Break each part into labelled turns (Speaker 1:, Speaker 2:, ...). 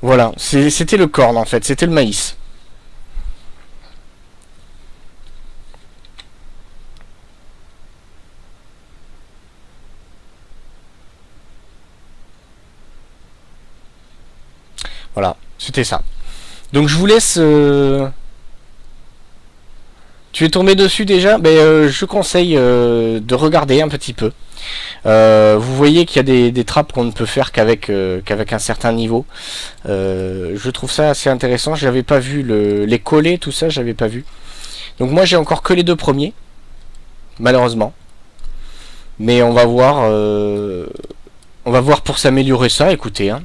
Speaker 1: Voilà, c'était le corn en fait, c'était le maïs. Voilà, c'était ça. Donc je vous laisse... Tu es tombé dessus déjà? Je conseille de regarder un petit peu. Vous voyez qu'il y a des trappes qu'on ne peut faire qu'avec un certain niveau. Je trouve ça assez intéressant. J'avais pas vu les collets, tout ça, j'avais pas vu. Donc moi j'ai encore que les deux premiers, malheureusement. Mais on va voir pour s'améliorer ça. Écoutez, hein.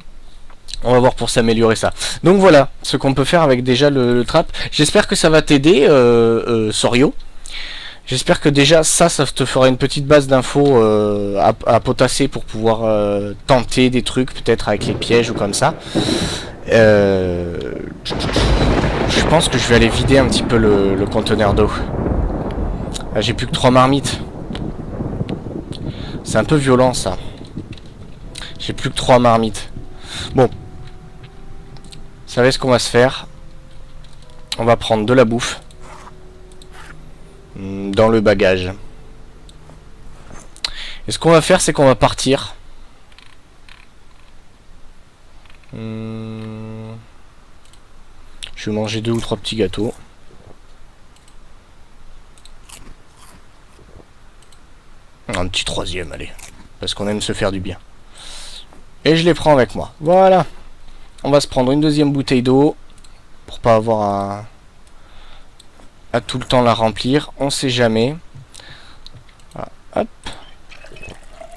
Speaker 1: On va voir pour s'améliorer ça. Donc voilà ce qu'on peut faire avec déjà le trap. J'espère que ça va t'aider, Sorio. J'espère que déjà ça te fera une petite base d'infos à potasser pour pouvoir tenter des trucs peut-être avec les pièges ou comme ça. Je pense que je vais aller vider un petit peu le conteneur d'eau. Ah, j'ai plus que 3 marmites. C'est un peu violent ça. J'ai plus que 3 marmites. Bon. Vous savez ce qu'on va se faire? On va prendre de la bouffe dans le bagage. Et ce qu'on va faire, c'est qu'on va partir. Je vais manger 2 ou 3 petits gâteaux. Un petit troisième, allez. Parce qu'on aime se faire du bien. Et je les prends avec moi. Voilà. On va se prendre une deuxième bouteille d'eau. Pour pas avoir à tout le temps la remplir. On sait jamais. Voilà. Hop.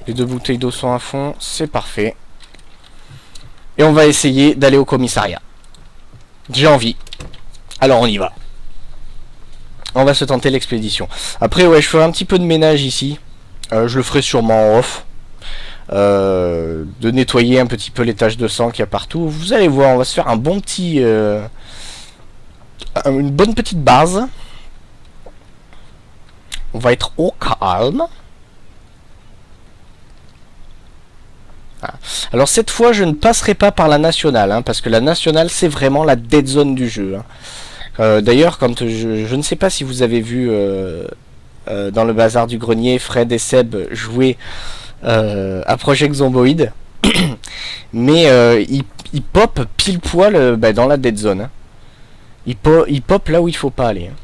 Speaker 1: Les 2 bouteilles d'eau sont à fond. C'est parfait. Et on va essayer d'aller au commissariat. J'ai envie. Alors on y va. On va se tenter l'expédition. Après, ouais, je ferai un petit peu de ménage ici. Je le ferai sûrement en off. De nettoyer un petit peu les taches de sang qu'il y a partout. Vous allez voir, on va se faire un bon petit... une bonne petite base. On va être au calme. Ah. Alors cette fois, je ne passerai pas par la nationale, hein, parce que la nationale, c'est vraiment la dead zone du jeu. Hein. D'ailleurs, quand je ne sais pas si vous avez vu dans le bazar du grenier, Fred et Seb jouer à Project Zomboid, mais il pop pile poil dans la dead zone. Hein. Il pop là où il faut pas aller. Hein.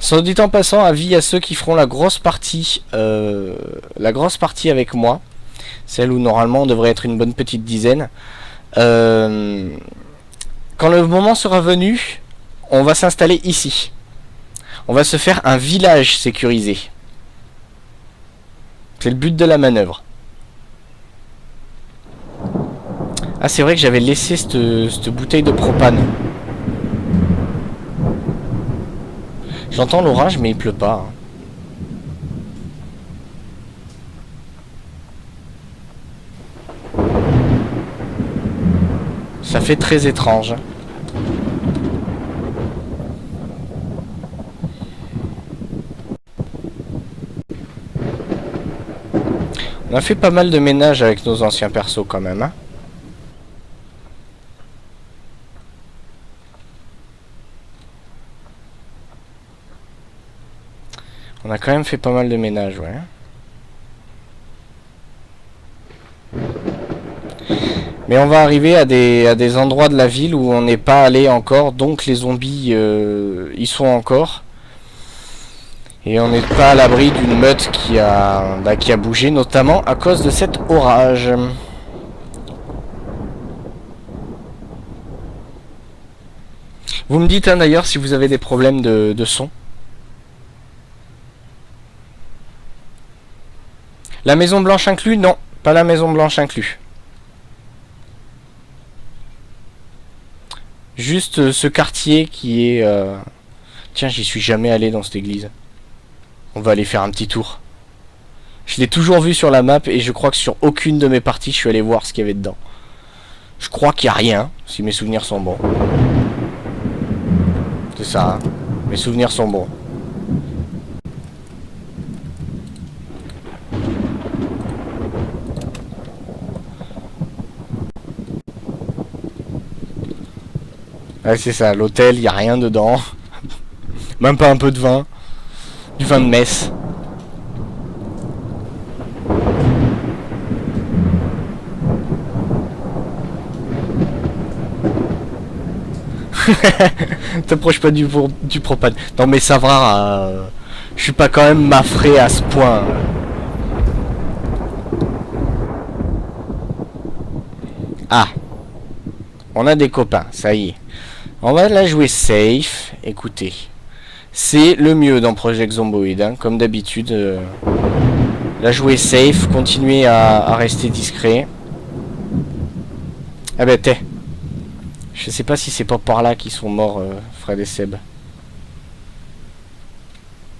Speaker 1: Soit dit en passant, avis à ceux qui feront la grosse partie avec moi, celle où normalement on devrait être une bonne petite dizaine. Quand le moment sera venu, on va s'installer ici. On va se faire un village sécurisé. C'est le but de la manœuvre. Ah, c'est vrai que j'avais laissé cette bouteille de propane. J'entends l'orage, mais il pleut pas. Hein. Ça fait très étrange. On a fait pas mal de ménage avec nos anciens persos quand même. Hein. On a quand même fait pas mal de ménage, ouais. Mais on va arriver à des endroits de la ville où on n'est pas allé encore, donc les zombies y sont encore. Et on n'est pas à l'abri d'une meute qui a bougé, notamment à cause de cet orage. Vous me dites hein, d'ailleurs si vous avez des problèmes de son. La Maison Blanche inclus? Non, pas la Maison Blanche inclus. Juste ce quartier qui est... Tiens, j'y suis jamais allé dans cette église. On va aller faire un petit tour. Je l'ai toujours vu sur la map et je crois que sur aucune de mes parties, je suis allé voir ce qu'il y avait dedans. Je crois qu'il n'y a rien, si mes souvenirs sont bons. C'est ça, hein. Mes souvenirs sont bons. Ouais, c'est ça, l'hôtel, il n'y a rien dedans. Même pas un peu de vin. Du vin de messe. T'approches pas du propane. Non mais ça va, je suis pas quand même mafré à ce point. Ah, on a des copains, ça y est. On va la jouer safe. Écoutez, c'est le mieux dans Project Zomboid, hein, comme d'habitude. La jouer safe, continuer à rester discret. Ah ben t'es. Je sais pas si c'est pas par là qu'ils sont morts, Fred et Seb.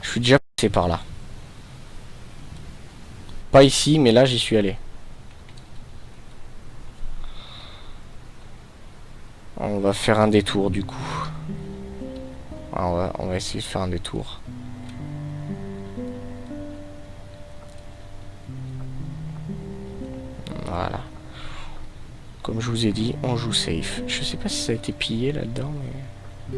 Speaker 1: Je suis déjà passé par là. Pas ici, mais là j'y suis allé. On va faire un détour du coup. Alors, on va essayer de faire un détour. Voilà. Comme je vous ai dit, on joue safe. Je sais pas si ça a été pillé là-dedans, mais...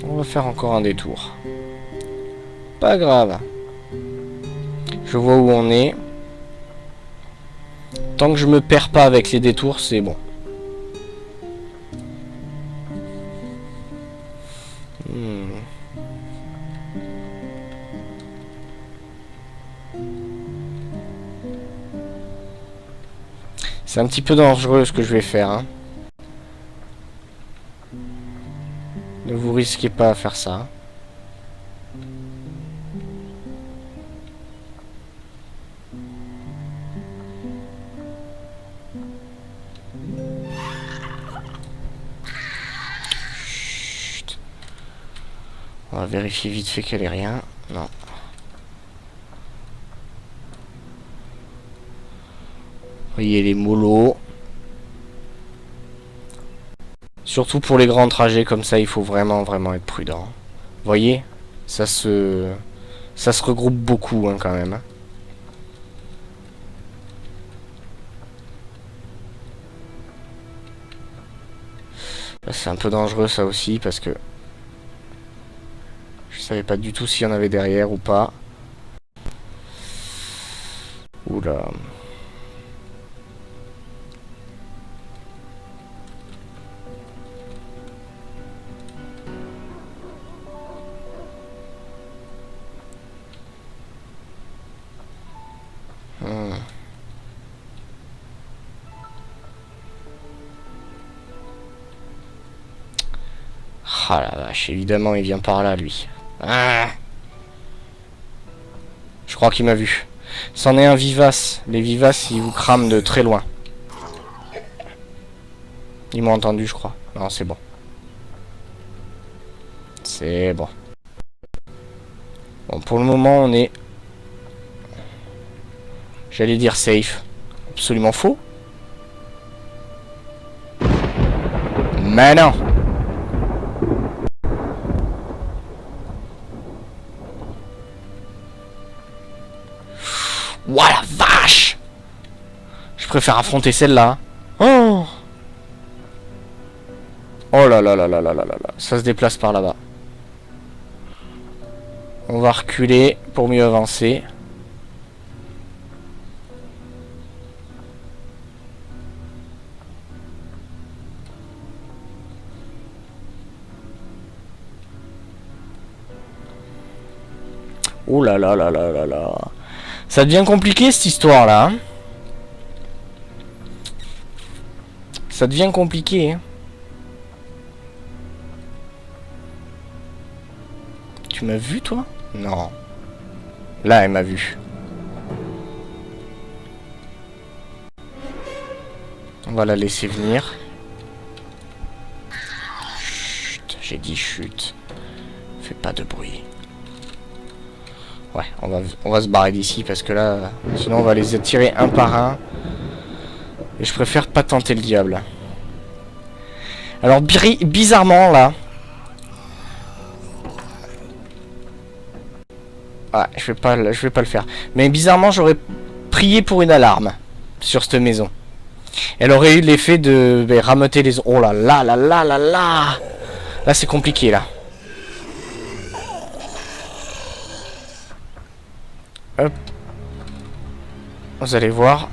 Speaker 1: On va faire encore un détour. Pas grave. Je vois où on est. Tant que je me perds pas avec les détours, c'est bon. C'est un petit peu dangereux ce que je vais faire, hein. Ne vous risquez pas à faire ça. Chut. On va vérifier vite fait qu'elle est rien. Non. Voyez les mollos. Surtout pour les grands trajets comme ça, il faut vraiment être prudent. Voyez, ça se regroupe beaucoup, hein, quand même. Hein. C'est un peu dangereux ça aussi parce que je savais pas du tout s'il y en avait derrière ou pas. Oula. Ah la vache, évidemment il vient par là lui. Ah, je crois qu'il m'a vu. C'en est un vivace. Les vivaces ils vous crament de très loin. Ils m'ont entendu je crois. Non c'est bon. C'est bon. Bon pour le moment on est... J'allais dire safe. Absolument faux. Mais non. Ouah la vache. Je préfère affronter celle-là. Oh. Oh là là là là là là là. Ça se déplace par là-bas. On va reculer pour mieux avancer. Oh là là là là là là. Ça devient compliqué cette histoire là. Hein, ça devient compliqué. Hein. Tu m'as vu toi? Non. Là elle m'a vu. On va la laisser venir. Chut, j'ai dit chut. Fais pas de bruit. Ouais, on va se barrer d'ici parce que là, sinon on va les attirer un par un. Et je préfère pas tenter le diable. Alors bizarrement là. Ouais, je vais pas le faire. Mais bizarrement j'aurais prier pour une alarme sur cette maison. Elle aurait eu l'effet de rameuter les... Oh là là là là là là. Là c'est compliqué là. Hop. Vous allez voir.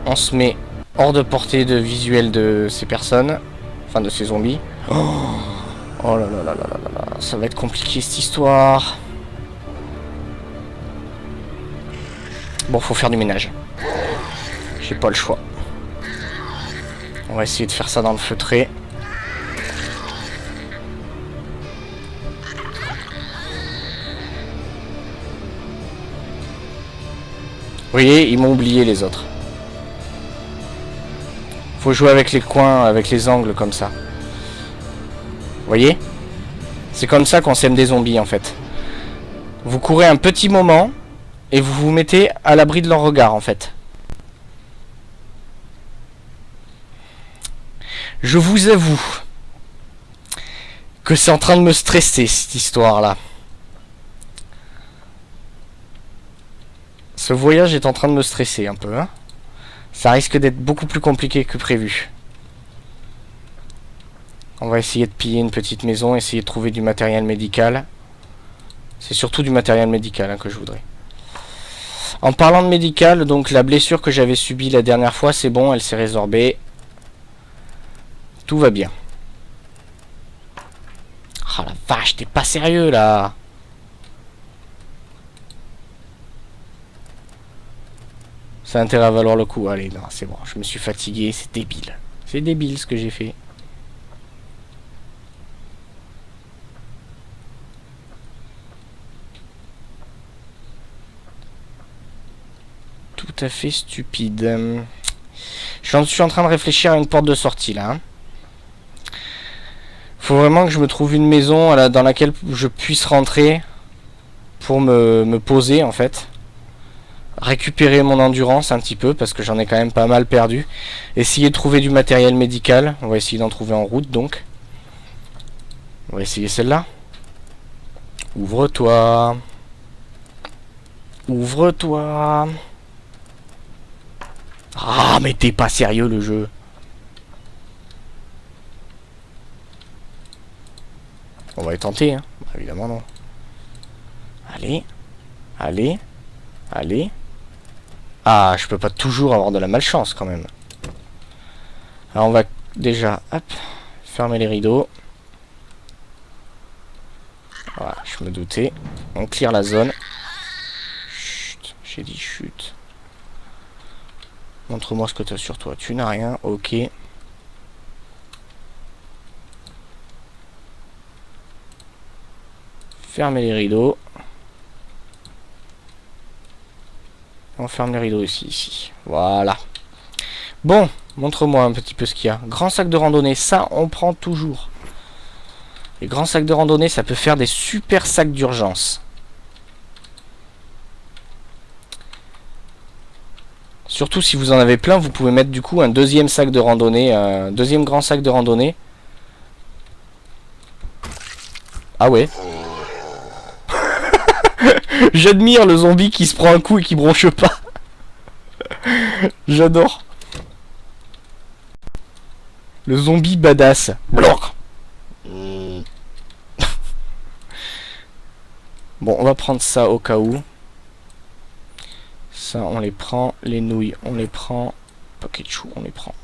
Speaker 1: On se met hors de portée de visuel de ces personnes. Enfin de ces zombies. Oh là là là là là là. Ça va être compliqué cette histoire. Bon, faut faire du ménage. J'ai pas le choix. On va essayer de faire ça dans le feutré. Vous voyez, ils m'ont oublié les autres. Faut jouer avec les coins, avec les angles comme ça. Vous voyez? C'est comme ça qu'on sème des zombies en fait. Vous courez un petit moment et vous vous mettez à l'abri de leur regard en fait. Je vous avoue que c'est en train de me stresser cette histoire là. Ce voyage est en train de me stresser un peu, hein. Ça risque d'être beaucoup plus compliqué que prévu. On va essayer de piller une petite maison, essayer de trouver du matériel médical. C'est surtout du matériel médical hein, que je voudrais. En parlant de médical, donc la blessure que j'avais subie la dernière fois, c'est bon, elle s'est résorbée. Tout va bien. Oh la vache, t'es pas sérieux là. Ça a intérêt à valoir le coup. Allez, non, c'est bon, je me suis fatigué, c'est débile. C'est débile ce que j'ai fait. Tout à fait stupide. Je suis en train de réfléchir à une porte de sortie là. Hein. Faut vraiment que je me trouve une maison dans laquelle je puisse rentrer pour me poser en fait. Récupérer mon endurance un petit peu parce que j'en ai quand même pas mal perdu. Essayer de trouver du matériel médical. On va essayer d'en trouver en route donc. On va essayer celle-là. Ouvre-toi. Ouvre-toi. Ah mais t'es pas sérieux le jeu. On va y tenter hein. Bah, évidemment non. Allez. Allez. Allez. Ah, je peux pas toujours avoir de la malchance quand même. Alors on va déjà, hop, fermer les rideaux. Voilà, je me doutais. On clear la zone. Chut, j'ai dit chut. Montre-moi ce que tu as sur toi. Tu n'as rien, ok. Fermez les rideaux. On ferme les rideaux ici. Voilà. Bon, montre-moi un petit peu ce qu'il y a. Grand sac de randonnée, ça on prend toujours. Les grands sacs de randonnée, ça peut faire des super sacs d'urgence. Surtout si vous en avez plein, vous pouvez mettre du coup un deuxième sac de randonnée, un deuxième grand sac de randonnée. Ah ouais. J'admire le zombie qui se prend un coup et qui bronche pas. J'adore. Le zombie badass. Bon, on va prendre ça au cas où. Ça, on les prend. Les nouilles, on les prend. Pocket chou, on les prend.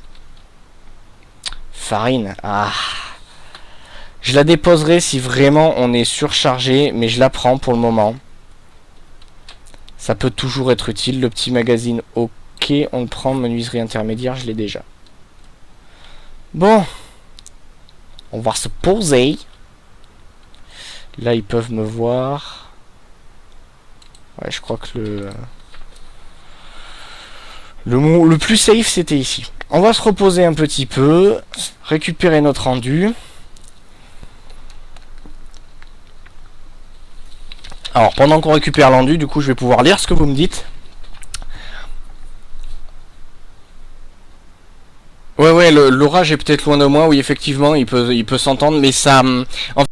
Speaker 1: Farine. Ah. Je la déposerai si vraiment on est surchargé, mais je la prends pour le moment. Ça peut toujours être utile. Le petit magazine, ok, on le prend. Menuiserie intermédiaire, je l'ai déjà. Bon. On va se poser. Là, ils peuvent me voir. Ouais, je crois que le plus safe, c'était ici. On va se reposer un petit peu. Récupérer notre rendu. Alors, pendant qu'on récupère l'endu, du coup, je vais pouvoir lire ce que vous me dites. Ouais, l'orage est peut-être loin de moi. Oui, effectivement, il peut s'entendre, mais ça...